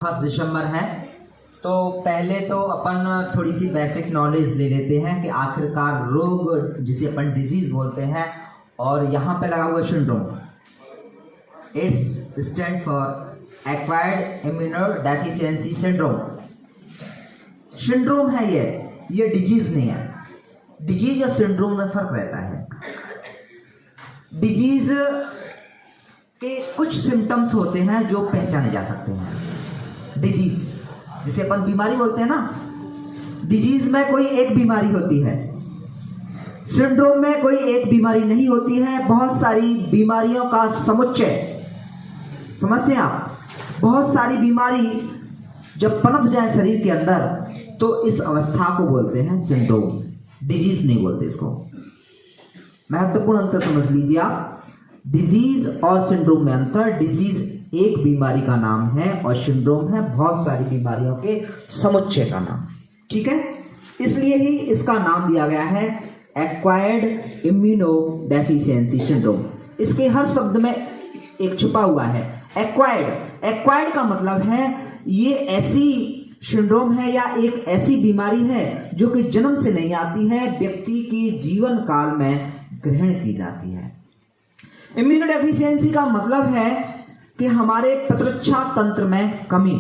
First दिसंबर है तो पहले तो अपन थोड़ी सी बेसिक नॉलेज ले लेते हैं कि आखिरकार रोग जिसे अपन डिजीज बोलते हैं और यहाँ पे लगा हुआ syndrome. It's stand for acquired immunodeficiency syndrome. Syndrome है ये डिजीज नहीं है। डिजीज और सिंड्रोम में फर्क रहता है। डिजीज के कुछ सिम्टम्स होते हैं जो पहचाने जा सकते हैं। डिजीज जिसे अपन बीमारी बोलते हैं ना, डिजीज में कोई एक बीमारी होती है, सिंड्रोम में कोई एक बीमारी नहीं होती है, बहुत सारी बीमारियों का समुच्चय। समझते हैं आप? बहुत सारी बीमारी जब पनप जाए शरीर के अंदर तो इस अवस्था को बोलते हैं सिंड्रोम। डिजीज नहीं बोलते इसको। महत्वपूर्ण अंतर समझ लीजिए आप। डिजीज और सिंड्रोम में अंतर। डिजीज एक बीमारी का नाम है और सिंड्रोम है बहुत सारी बीमारियों के समुच्चय का नाम। ठीक है, इसलिए ही इसका नाम दिया गया है एक्वायर्ड इम्यूनोडेफिशिएंसी सिंड्रोम। इसके हर शब्द में एक छुपा हुआ है एक्वायर्ड। एक्वायर्ड का मतलब है ये ऐसी सिंड्रोम है या एक ऐसी बीमारी है जो कि जन्म से नहीं आती है, व्यक्ति के जीवन काल में ग्रहण की जाती है। इम्यूनोडेफिशिएंसी का मतलब है कि हमारे प्रतिरक्षा तंत्र में कमी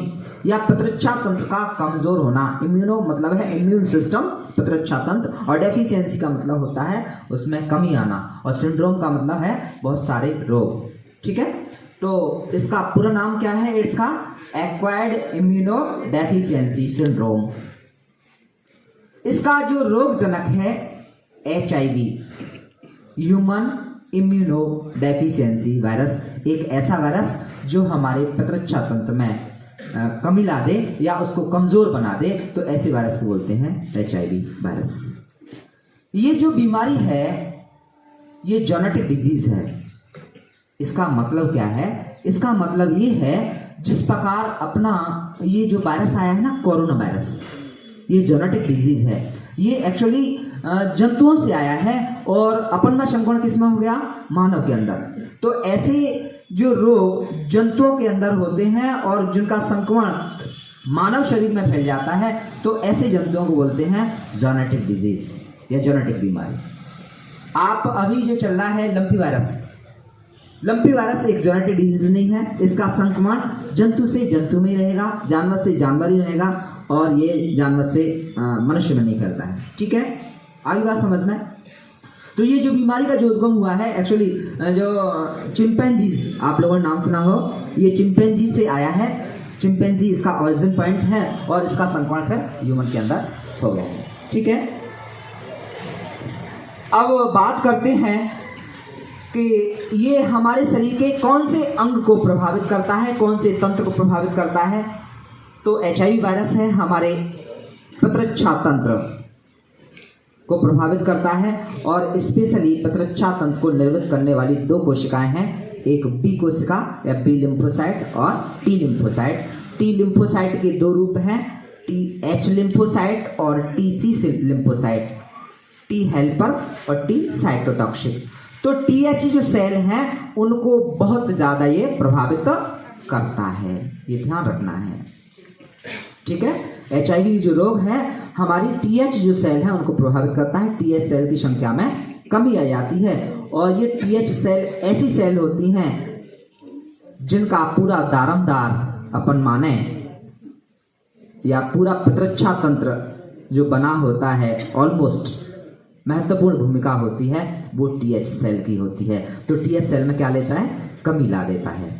या प्रतिरक्षा तंत्र का कमजोर होना। इम्यूनो मतलब है इम्यून सिस्टम, प्रतिरक्षा तंत्र, और डेफिशिएंसी का मतलब होता है उसमें कमी आना, और सिंड्रोम का मतलब है बहुत सारे रोग। ठीक है, तो इसका पूरा नाम क्या है? इसका एक्वायर्ड इम्यूनोडेफिशिएंसी सिंड्रोम। इसका जो रोग जनक है HIV, ह्यूमन इम्यूनोडेफिशिएंसी वायरस। एक ऐसा वायरस जो हमारे प्रतिरक्षा तंत्र में कमी ला दे या उसको कमजोर बना दे, तो ऐसे वायरस को बोलते हैं HIV वायरस। ये जो बीमारी है ये जेनेटिक डिजीज है। इसका मतलब क्या है? इसका मतलब ये है जिस प्रकार अपना ये जो वायरस आया है ना, कोरोना वायरस, ये जेनेटिक डिजीज है। ये एक्चुअली जंतुओं से आया है और अपन में संक्रमण किसमें हो गया? मानव के अंदर। तो ऐसे जो रोग जंतुओं के अंदर होते हैं और जिनका संक्रमण मानव शरीर में फैल जाता है, तो ऐसे जंतुओं को बोलते हैं जेनेटिक डिजीज या जेनेटिक बीमारी। आप अभी जो चल रहा है लंपी वायरस, लंपी वायरस एक जेनेटिक डिजीज नहीं है। इसका संक्रमण जंतु से जंतु में ही रहेगा, जानवर से जानवर ही रहेगा, और ये जानवर से मनुष्य में नहीं फैलता है। ठीक है, आगे बात समझ में। तो ये जो बीमारी का जो उद्गम हुआ है, एक्चुअली जो चिंपैंजीज, आप लोगों ने नाम सुना हो, ये चिंपैंजी से आया है। चिंपैंजी इसका ओरिजिन पॉइंट है और इसका संक्रमण फिर ह्यूमन के अंदर हो गया है। ठीक है, अब बात करते हैं कि ये हमारे शरीर के कौन से अंग को प्रभावित करता है, कौन से तंत्र को प्रभावित करता है। तो HIV वायरस है हमारे प्रतिरक्षा तंत्र को प्रभावित करता है, और स्पेशली प्रतिरक्षा तंत्र को निर्मित करने वाली दो कोशिकाएं हैं, एक B कोशिका या B लिम्फोसाइट और T लिम्फोसाइट। T लिम्फोसाइट के दो रूप हैं, TH लिम्फोसाइट और TC लिम्फोसाइट, T हेल्पर और T साइटोटॉक्सिक। तो TH जो सेल हैं उनको बहुत ज़्यादा ये प्रभावित करता है, ये ध्यान रखना है। ठीक है, HIV जो रोग है हमारी TH जो सेल है उनको प्रभावित करता है। TH सेल की संख्या में कमी आ जाती है, और ये TH सेल ऐसी सेल होती हैं जिनका पूरा दारमदार अपन माने या पूरा प्रतिरक्षा तंत्र जो बना होता है, ऑलमोस्ट महत्वपूर्ण भूमिका होती है वो TH सेल की होती है। तो TH सेल में क्या लेता है? कमी ला देता है।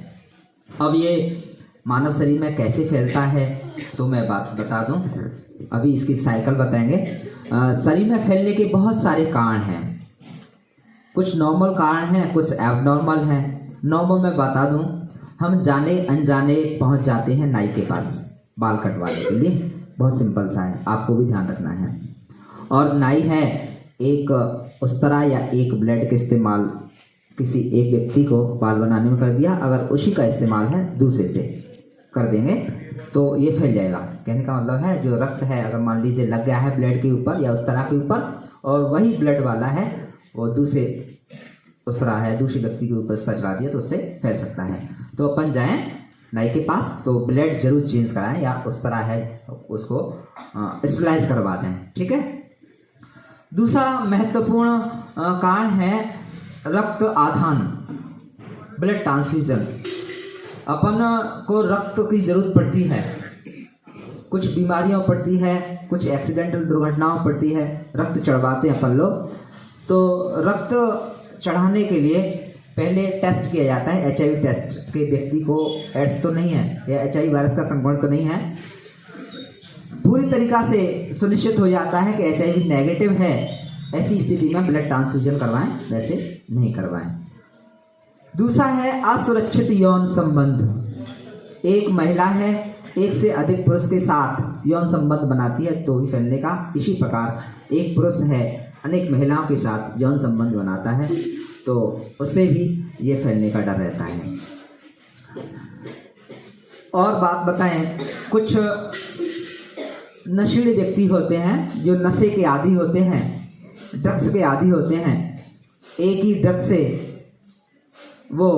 अब ये मानव शरीर में कैसे फैलता है तो मैं बात बता दूं, अभी इसकी साइकिल बताएंगे। शरीर में फैलने के बहुत सारे कारण हैं। कुछ नॉर्मल कारण हैं, कुछ एबनॉर्मल हैं। नॉर्मल में बता दूं, हम जाने अनजाने पहुंच जाते हैं नाई के पास बाल कटवाने के लिए। बहुत सिंपल सा है, आपको भी ध्यान रखना है। और नाई है एक उस तरह या एक ब्लेड के इस्तेमाल किसी एक व्यक्ति को बाल बनाने में कर दिया, अगर उसी का इस्तेमाल है दूसरे से कर देंगे तो ये फैल जाएगा। कहने का मतलब है जो रक्त है अगर मान लीजिए लग गया है ब्लेड के ऊपर या उस तरह के ऊपर, और वही ब्लड वाला है वो दूसरे उस तरह है दूसरे व्यक्ति के ऊपर उसका चला दिया तो उससे फैल सकता है। तो अपन जाएं नाई के पास, तो ब्लेड जरूर चेंज कराएं, या उस तरह है उसको स्टरलाइज करवा दें। ठीक है। दूसरा महत्वपूर्ण कारण है रक्त आधान, ब्लड ट्रांसफ्यूजन। अपन को रक्त की जरूरत पड़ती है, कुछ बीमारियों पड़ती है, कुछ एक्सीडेंटल दुर्घटनाओं पड़ती है, रक्त चढ़वाते हैं अपन लोग। तो रक्त चढ़ाने के लिए पहले टेस्ट किया जाता है, HIV टेस्ट, कि व्यक्ति को एड्स तो नहीं है या HIV वायरस का संक्रमण तो नहीं है। पूरी तरीका से सुनिश्चित हो जाता है कि HIV नेगेटिव है, ऐसी स्थिति में ब्लड ट्रांसफ्यूजन करवाएं, वैसे नहीं करवाएं। दूसरा है असुरक्षित यौन संबंध। एक महिला है, एक से अधिक पुरुष के साथ यौन संबंध बनाती है तो भी फैलने का। इसी प्रकार एक पुरुष है, अनेक महिलाओं के साथ यौन संबंध बनाता है तो उससे भी ये फैलने का डर रहता है। और बात बताएं, कुछ नशीले व्यक्ति होते हैं जो नशे के आदी होते हैं, ड्रग्स के आदी होते हैं। एक ही ड्रग्स से वो,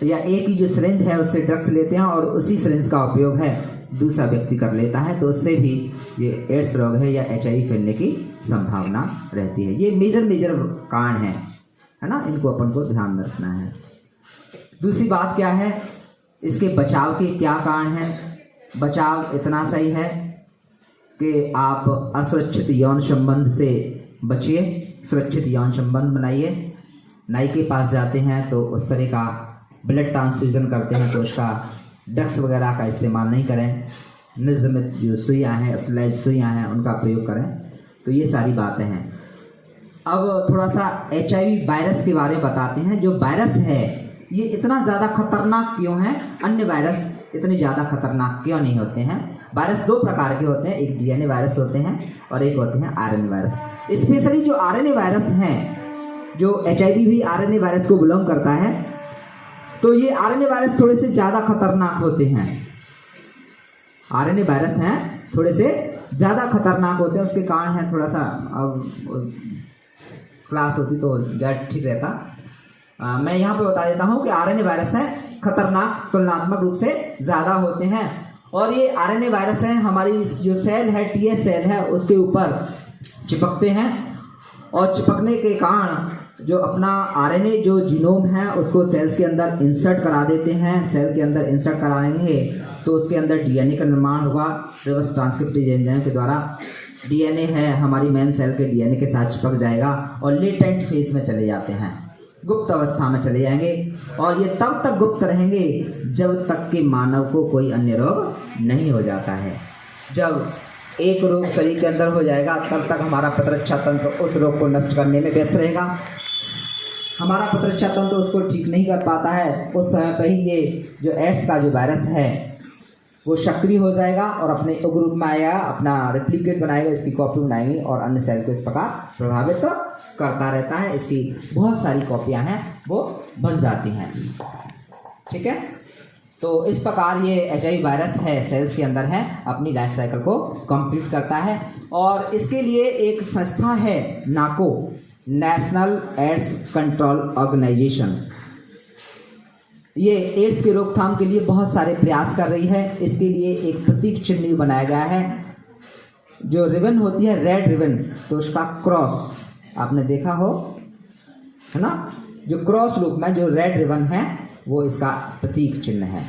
या एक ही जो सिरिंज है उससे ड्रग्स लेते हैं और उसी सिरिंज का उपयोग है दूसरा व्यक्ति कर लेता है, तो उससे भी ये एड्स रोग है या HIV फैलने की संभावना रहती है। ये मेजर कारण है ना, इनको अपन को ध्यान में रखना है। दूसरी बात क्या है, इसके बचाव के क्या कारण हैं। बचाव इतना सही है कि आप असुरक्षित यौन संबंध से बचिए, सुरक्षित यौन संबंध बनाइए। नाई के पास जाते हैं तो उस तरह का ब्लड ट्रांसफ्यूजन करते हैं तो उसका ड्रग्स वगैरह का इस्तेमाल नहीं करें। नियमित जो सुइयाँ हैं, स्टरलाइज सुइयाँ हैं, उनका प्रयोग करें। तो ये सारी बातें हैं। अब थोड़ा सा HIV वायरस के बारे में बताते हैं। जो वायरस है ये इतना ज़्यादा खतरनाक क्यों है, अन्य वायरस इतने ज़्यादा खतरनाक क्यों नहीं होते हैं। वायरस दो प्रकार के होते हैं, एक DNA वायरस होते हैं और एक होते हैं RNA वायरस। स्पेशली जो RNA वायरस हैं, जो HIV भी RNA वायरस को बिलोंग करता है, तो ये RNA वायरस थोड़े से ज़्यादा खतरनाक होते हैं। RNA वायरस हैं थोड़े से ज़्यादा खतरनाक होते हैं। उसके कारण है, थोड़ा सा अब क्लास होती तो ज़्यादा ठीक रहता। मैं यहाँ पे बता देता हूँ कि RNA वायरस हैं खतरनाक तुलनात्मक रूप से ज़्यादा होते हैं। और ये RNA वायरस हैं हमारी जो सेल है, TS सेल है, उसके ऊपर चिपकते हैं और चिपकने के कारण जो अपना RNA जो जीनोम है उसको सेल्स के अंदर इंसर्ट करा देते हैं। सेल के अंदर इंसर्ट कराएंगे तो उसके अंदर DNA का निर्माण होगा रिवर्स ट्रांसक्रिप्टेज एंजाइम के द्वारा। DNA है हमारी मेन सेल के DNA के साथ चिपक जाएगा और लेटेंट फेज में चले जाते हैं, गुप्त अवस्था में चले जाएंगे। और ये तब तक गुप्त रहेंगे जब तक कि मानव को कोई अन्य रोग नहीं हो जाता है। जब एक रोग शरीर के अंदर हो जाएगा तब तक हमारा प्रतिरक्षा तंत्र उस रोग को नष्ट करने में व्यस्त रहेगा। हमारा प्रतिरक्षा तंत्र उसको ठीक नहीं कर पाता है, उस समय पर ही ये जो एड्स का जो वायरस है वो सक्रिय हो जाएगा और अपने उग्र रूप में आएगा, अपना रेप्लिकेट बनाएगा, इसकी कॉपी बनाएगी और अन्य सेल को इस प्रकार प्रभावित करता रहता है। इसकी बहुत सारी कॉपियाँ हैं वो बन जाती हैं। ठीक है। तो इस प्रकार ये HIV वायरस है सेल्स के अंदर है, अपनी लाइफ साइकिल को कंप्लीट करता है। और इसके लिए एक संस्था है नाको, नेशनल एड्स कंट्रोल ऑर्गेनाइजेशन। ये एड्स के रोकथाम के लिए बहुत सारे प्रयास कर रही है। इसके लिए एक प्रतीक चिन्ह बनाया गया है, जो रिबन होती है रेड रिबन, तो उसका क्रॉस आपने देखा हो, है ना, जो क्रॉस रूप में जो रेड रिबन है वो इसका प्रतीक चिन्ह है।